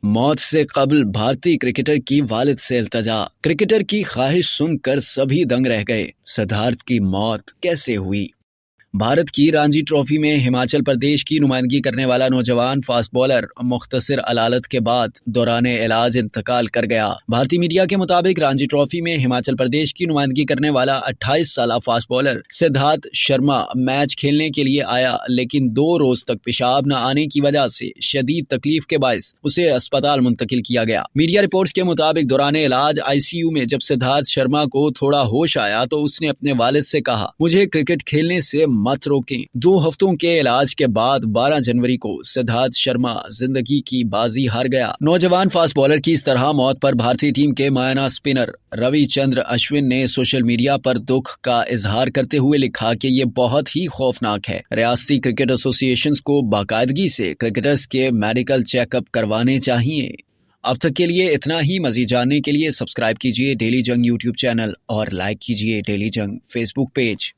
मौत से कबल भारतीय क्रिकेटर की वालिद से इल्तजा। क्रिकेटर की ख्वाहिश सुनकर सभी दंग रह गए। सिद्धार्थ की मौत कैसे हुई? भारत की रणजी ट्रॉफी में हिमाचल प्रदेश की नुमाइंदगी करने वाला नौजवान फास्ट बॉलर मुख्तसर अलालत के बाद दौराने इलाज इंतकाल कर गया। भारतीय मीडिया के मुताबिक रणजी ट्रॉफी में हिमाचल प्रदेश की नुमाइंदगी करने वाला 28 साल fast bowler Siddharth Sharma match खेलने के लिए आया, लेकिन 2 रोज तक पेशाब न आने की वजह से शदीद तकलीफ के बायस उसे अस्पताल मुंतकिल किया गया। मीडिया रिपोर्ट्स के मुताबिक दौराने इलाज ICU में जब सिद्धार्थ शर्मा को थोड़ा होश आया तो उसने अपने वालिद से कहा, मुझे क्रिकेट खेलने से मत रोकें। 2 हफ्तों के इलाज के बाद 12 जनवरी को सिद्धार्थ शर्मा जिंदगी की बाजी हार गया। नौजवान फास्ट बॉलर की इस तरह मौत पर भारतीय टीम के मायना स्पिनर रविचंद्र अश्विन ने सोशल मीडिया पर दुख का इजहार करते हुए लिखा कि ये बहुत ही खौफनाक है। रियासती क्रिकेट एसोसिएशन को बाकायदगी से क्रिकेटर्स के मेडिकल चेकअप करवाने चाहिए। अब तक के लिए इतना ही। मजीद जानने के लिए सब्सक्राइब कीजिए डेली जंग YouTube चैनल और लाइक कीजिए डेली जंग Facebook पेज।